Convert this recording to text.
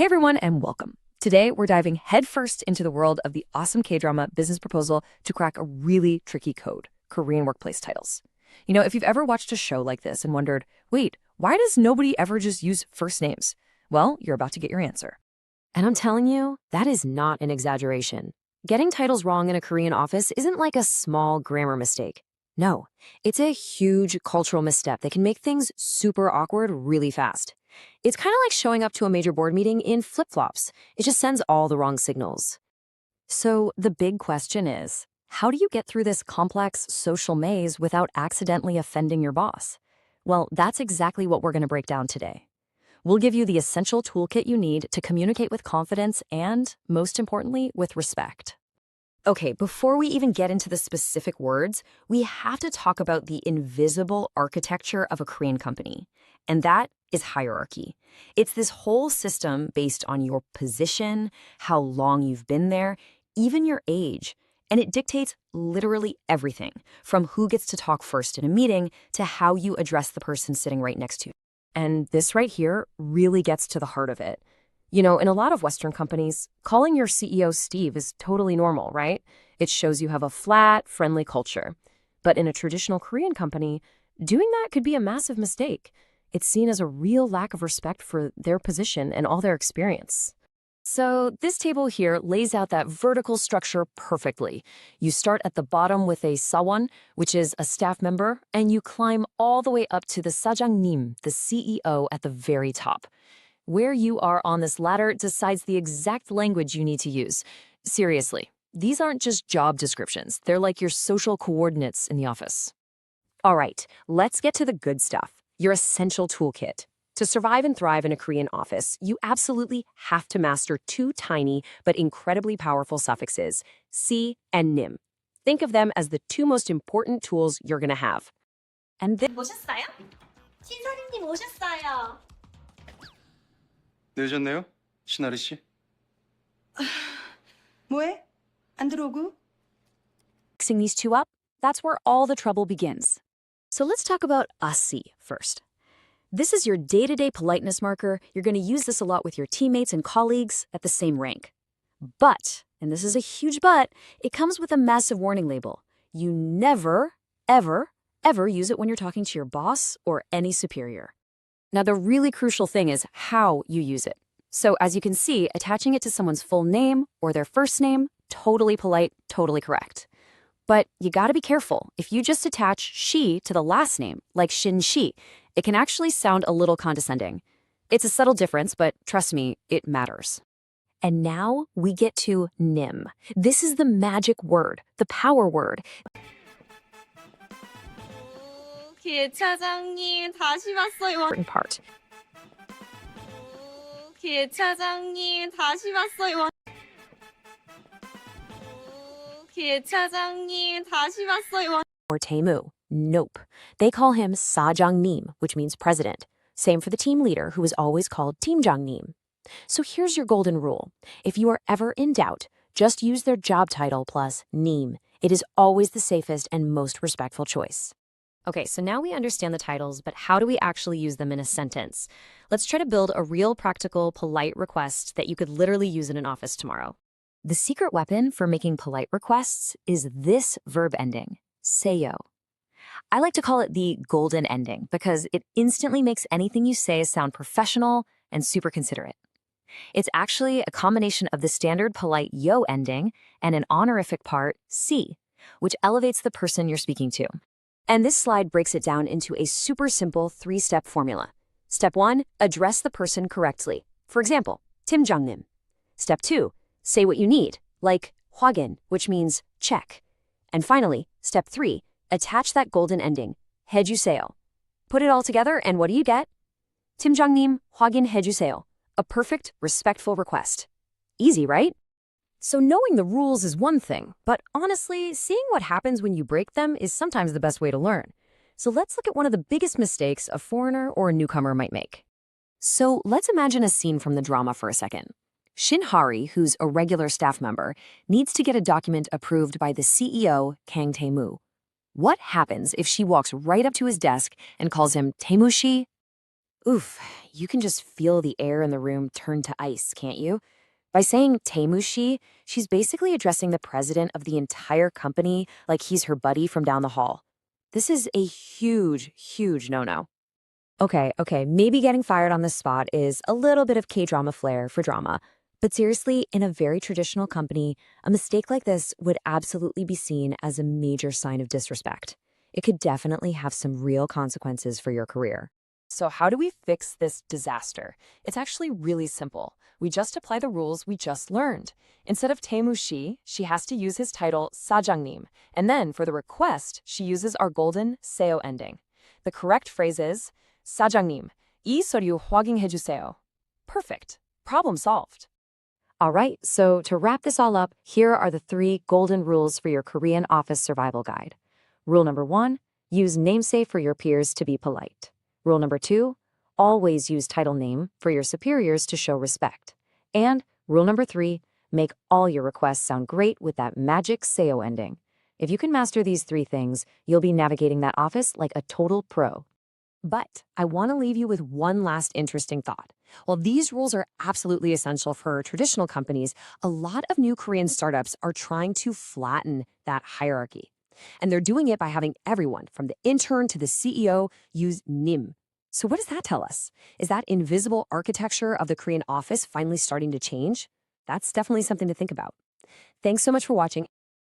Hey everyone, and welcome. Today, we're diving headfirst into the world of the awesome K-drama Business Proposal to crack a really tricky code, Korean workplace titles. You know, if you've ever watched a show like this and wondered, wait, why does nobody ever just use first names? Well, you're about to get your answer. And I'm telling you, that is not an exaggeration. Getting titles wrong in a Korean office isn't like a small grammar mistake. No, it's a huge cultural misstep that can make things super awkward really fast. It's kind of like showing up to a major board meeting in flip-flops. It just sends all the wrong signals. So the big question is, how do you get through this complex social maze without accidentally offending your boss? Well, that's exactly what we're going to break down today. We'll give you the essential toolkit you need to communicate with confidence and, most importantly, with respect. Okay, before we even get into the specific words, we have to talk about the invisible architecture of a Korean company, and that is hierarchy. It's this whole system based on your position, how long you've been there, even your age, and it dictates literally everything, from who gets to talk first in a meeting to how you address the person sitting right next to you. And this right here really gets to the heart of it. You know, in a lot of Western companies, calling your CEO Steve is totally normal, right? It shows you have a flat, friendly culture. But in a traditional Korean company, doing that could be a massive mistake. It's seen as a real lack of respect for their position and all their experience. So this table here lays out that vertical structure perfectly. You start at the bottom with a sawan, which is a staff member, and you climb all the way up to the Sajang-nim, the CEO, at the very top. Where you are on this ladder decides the exact language you need to use. Seriously, these aren't just job descriptions. They're like your social coordinates in the office. All right, let's get to the good stuff, your essential toolkit. To survive and thrive in a Korean office, you absolutely have to master two tiny but incredibly powerful suffixes, si and nim. Think of them as the two most important tools you're going to have. And this 오셨어요? 신사님님 오셨어요. 늦었네요, 신아리 씨. 뭐해? 안 들어오고? mixing these two up, that's where all the trouble begins. So let's talk about asi first. This is your day-to-day politeness marker. You're going to use this a lot with your teammates and colleagues at the same rank. But, and this is a huge but, it comes with a massive warning label. You never, ever, ever use it when you're talking to your boss or any superior. Now, the really crucial thing is how you use it. So as you can see, attaching it to someone's full name or their first name, totally polite, totally correct. But you gotta be careful. If you just attach she to the last name, like Shin Shi, it can actually sound a little condescending. It's a subtle difference, but trust me, it matters. And now we get to nim. This is the magic word, the power word. 차장님 다시 왔어요. Important part. 차장님 다시 왔어요. 차장님 다시 왔어요. Or Taemu. Nope. They call him Sajang-nim, which means president. Same for the team leader, who is always called Timjang-nim. So here's your golden rule. If you are ever in doubt, just use their job title plus nim. It is always the safest and most respectful choice. Okay, so now we understand the titles, but how do we actually use them in a sentence? Let's try to build a real practical, polite request that you could literally use in an office tomorrow. The secret weapon for making polite requests is this verb ending, seyo. I like to call it the golden ending because it instantly makes anything you say sound professional and super considerate. It's actually a combination of the standard polite yo ending and an honorific part, si, which elevates the person you're speaking to. And this slide breaks it down into a super simple three-step formula. Step 1, address the person correctly. For example, Timjang-nim. Step 2, say what you need, like 확인, which means check. And finally, step 3, attach that golden ending, gge-seo. Put it all together, and what do you get? Timjang-nim 확인 해주세요. A perfect, respectful request. Easy, right? So knowing the rules is one thing, but honestly, seeing what happens when you break them is sometimes the best way to learn. So let's look at one of the biggest mistakes a foreigner or a newcomer might make. So let's imagine a scene from the drama for a second. Shin Hari, who's a regular staff member, needs to get a document approved by the CEO, Kang Taemu. What happens if she walks right up to his desk and calls him Taemushi? Oof, you can just feel the air in the room turn to ice, can't you? By saying Taemushi, she's basically addressing the president of the entire company like he's her buddy from down the hall. This is a huge, huge no-no. Okay, maybe getting fired on the spot is a little bit of K-drama flair for drama. But seriously, in a very traditional company, a mistake like this would absolutely be seen as a major sign of disrespect. It could definitely have some real consequences for your career. So how do we fix this disaster? It's actually really simple. We just apply the rules we just learned. Instead of Taemushi, she has to use his title Sajang-nim, and then for the request, she uses our golden seyo ending. The correct phrase is Sajangnim, 이 서류 확인해주세요. Perfect. Problem solved. All right, so to wrap this all up, here are the 3 golden rules for your Korean office survival guide. Rule number 1, use namesay for your peers to be polite. Rule number 2, always use title name for your superiors to show respect. And rule number 3, make all your requests sound great with that magic seyo ending. If you can master these 3 things, you'll be navigating that office like a total pro. But I want to leave you with one last interesting thought. While these rules are absolutely essential for traditional companies, a lot of new Korean startups are trying to flatten that hierarchy. And they're doing it by having everyone, from the intern to the CEO, use nim. So what does that tell us? Is that invisible architecture of the Korean office finally starting to change? That's definitely something to think about. Thanks so much for watching.